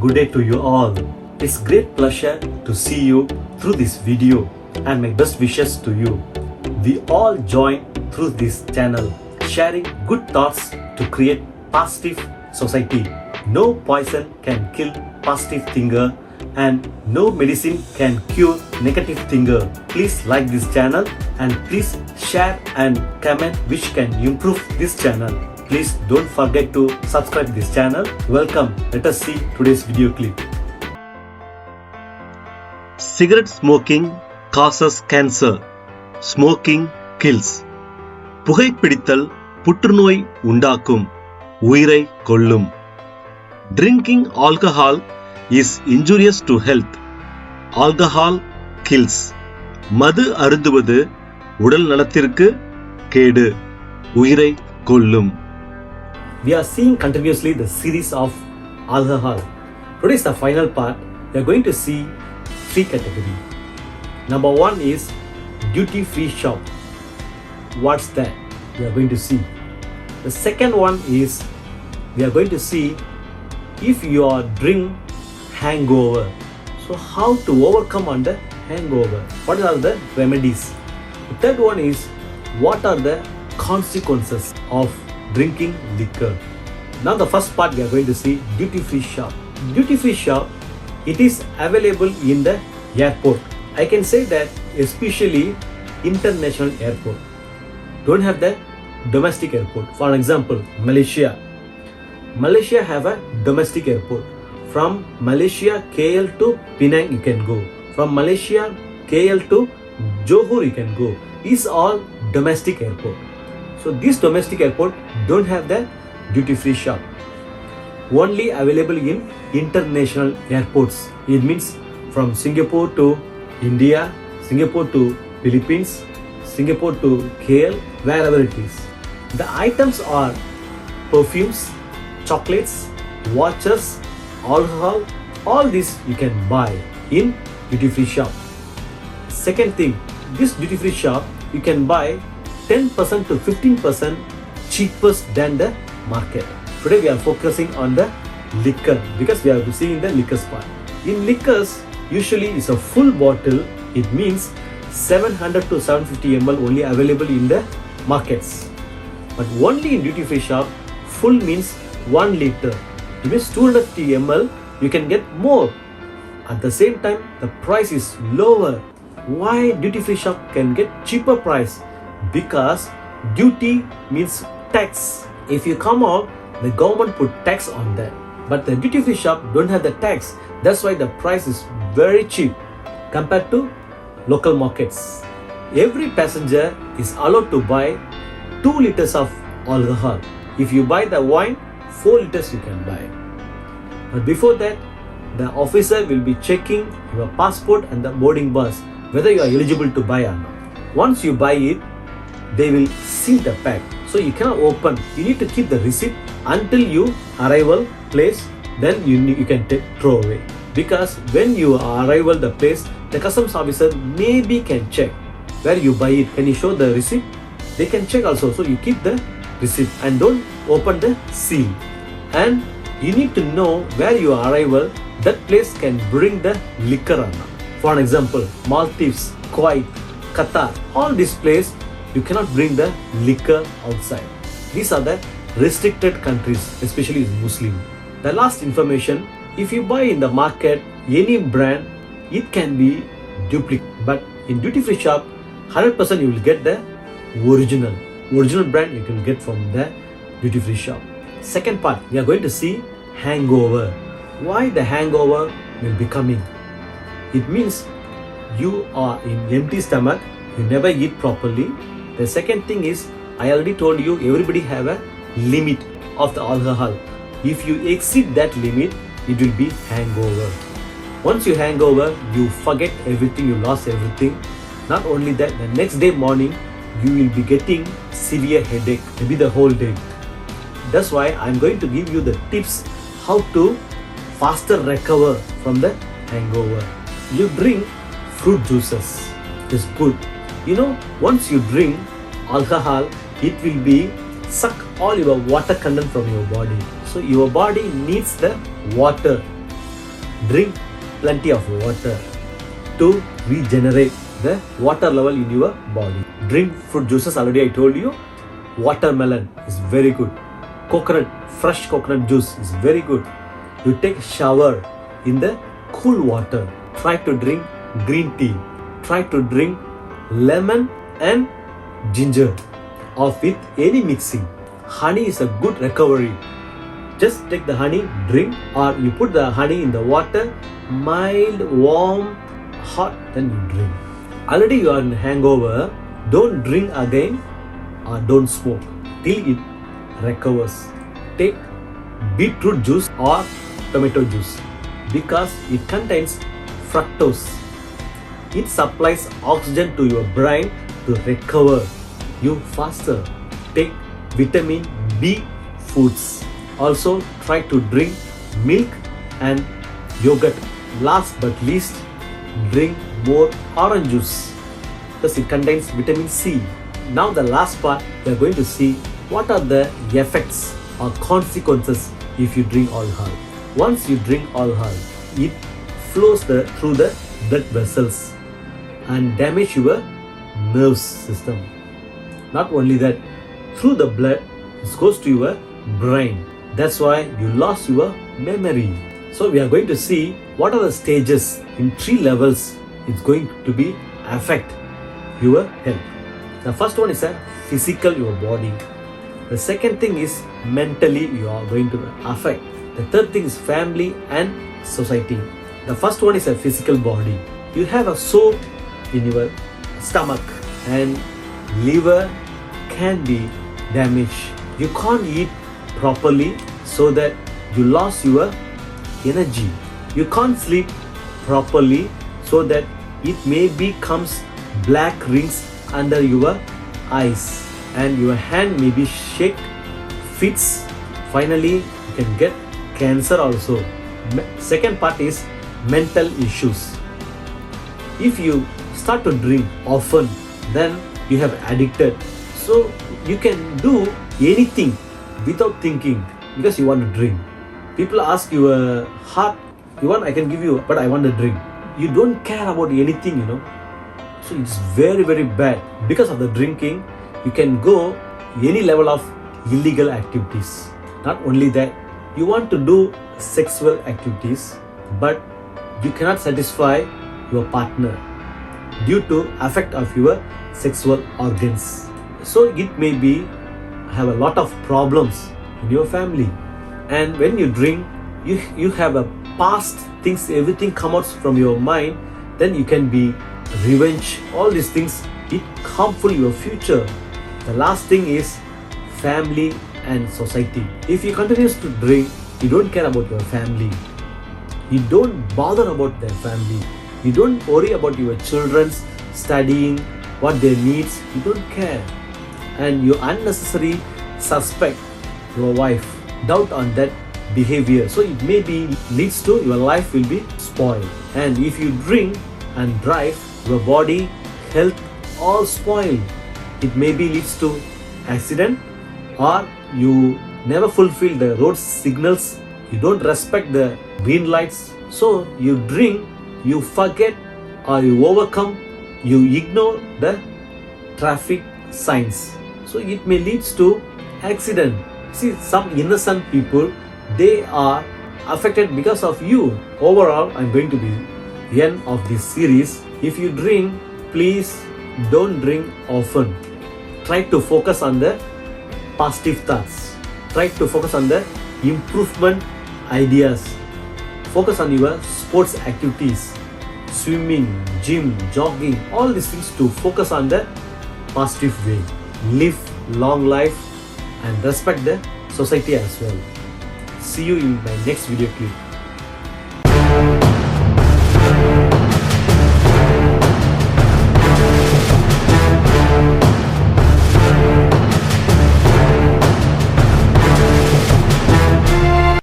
good day to you all. It's great pleasure to see you through this video and my best wishes to you. We all join through this channel, sharing good thoughts to create positive society. No poison can kill positive thinker and no medicine can cure negative thinker. Please like this channel and please share and comment which can improve this channel. Please don't forget to subscribe this channel. Welcome. Let us see today's video clip. Cigarette smoking causes cancer. Smoking kills. புகைப்பிடித்தல் புற்றுநோய் உண்டாக்கும், உயிரை கொல்லும். Drinking alcohol is injurious to health. Alcohol kills. மது அருந்துவது உடல் நலத்திற்கு கேடு, உயிரை கொல்லும். We are seeing continuously the series of alcohol. Today is the final part. We are going to see three categories. Number one is duty free shop. What's that? We are going to see. The second one is we are going to see if you are drink hangover. So how to overcome on the hangover? What are the remedies? The third one is what are the consequences of drinking liquor. Now the first part we are going to see duty free shop. Duty free shop, it is available in the airport. I can say that especially international airport. Don't have the domestic airport. For example, Malaysia. Malaysia have a domestic airport. From Malaysia KL to Penang you can go. From Malaysia KL to Johor you can go. These all domestic airport. So this domestic airport don't have the duty free shop. Only available in international airports. It means from Singapore to India, Singapore to Philippines, Singapore to KL, wherever it is. The items are perfumes, chocolates, watches, alcohol, all this you can buy in duty free shop. Second thing, this duty free shop you can buy 10% to 15% cheapest than the market. Today we are focusing on the liquor because we are seeing the liquors part. In liquors, usually it's a full bottle. It means 700 to 750 ml only available in the markets. But only in duty free shop, full means 1 liter. It means 250 ml you can get more. At the same time, the price is lower. Why duty free shop can get cheaper price? Because duty means tax. If you come out, the government put tax on that. But the duty free shop don't have the tax. That's why the price is very cheap compared to local markets. Every passenger is allowed to buy 2 liters of alcohol. If you buy the wine, 4 liters you can buy. But before that, the officer will be checking your passport and the boarding pass whether you are eligible to buy or not. Once you buy it, they will seal the pack. So you cannot open. You need to keep the receipt until you arrival place. Then you can throw away. Because when you arrival the place, the customs officer maybe can check where you buy it. Can you show the receipt? They can check also. So you keep the receipt and don't open the seal. And you need to know where you arrival. That place can bring the liquor or not. For an example, Maldives, Kuwait, Qatar, all these places you cannot bring the liquor outside. These are the restricted countries, especially Muslim. The last information, if you buy in the market any brand, it can be duplicate. But in duty free shop, 100% you will get the original brand you can get from the duty free shop. Second part, we are going to see hangover. Why the hangover will be coming? It means you are in empty stomach, you never eat properly. The second thing is, I already told you, everybody have a limit of the alcohol. If you exceed that limit, it will be hangover. Once you hangover, you forget everything, you lost everything. Not only that, the next day morning, you will be getting severe headache, maybe the whole day. That's why I'm going to give you the tips how to faster recover from the hangover. You drink fruit juices. It's good. You know, once you drink alcohol, it will be suck all your water content from your body. So your body needs the water Drink plenty of water to regenerate the water level in your body. Drink fruit juices, already I told you. Watermelon is very good. Coconut, fresh coconut juice is very good. You take a shower in the cool water. Try to drink green tea. Try to drink lemon and ginger or with any mixing. Honey is a good recovery. Just take the honey, drink, or you put the honey in the water, mild, warm, hot, then you drink. Already you are in hangover, don't drink again or don't smoke till it recovers. Take beetroot juice or tomato juice because it contains fructose. It supplies oxygen to your brain to recover you faster. Take vitamin B foods. Also try to drink milk and yogurt. Last but least, drink more orange juice because it contains vitamin C. Now the last part, we are going to see what are the effects or consequences if you drink alcohol. Once you drink alcohol, it flows through the blood vessels and damage your nerve system. Not only that, through the blood, it goes to your brain. That's why you lost your memory. So we are going to see what are the stages in 3 levels it's going to be affect your health. The first one is a physical, your body. The second thing is mentally you are going to affect. The third thing is family and society. The first one is a physical body. You have a sore in your stomach and liver can be damaged. You can't eat properly so that you lost your energy. You can't sleep properly so that it may becomes black rings under your eyes and your hand may be shake, fits. Finally, you can get cancer also. Second part is mental issues. If you start to drink often, then you have addicted. So you can do anything without thinking because you want to drink. People ask you a heart, you want, I can give you, but I want to drink. You don't care about anything, you know. So it's very, very bad. Because of the drinking, you can go any level of illegal activities. Not only that, you want to do sexual activities, but you cannot satisfy your partner due to effect of your sexual organs. So it may be have a lot of problems in your family. And when you drink, you have a past things, everything come out from your mind, then you can be revenge, all these things, it harmful your future. The last thing is family and society. If you continues to drink, you don't care about your family. You don't bother about their family. You don't worry about your children's studying, what their needs. You don't care. And you unnecessarily suspect your wife, doubt on that behavior. So it may be leads to your life will be spoiled. And if you drink and drive, your body, health all spoiled. It may be leads to accident, or you never fulfill the road signals. You don't respect the green lights. So you drink, you forget, or you overcome, you ignore the traffic signs. So it may leads to accident. See, some innocent people, they are affected because of you. Overall, I'm going to be the end of this series. If you drink, please don't drink often. Try to focus on the positive thoughts. Try to focus on the improvement ideas. Focus on your sports activities, swimming, gym, jogging, all these things to focus on the positive way. Live long life and respect the society as well. See you in my next video clip.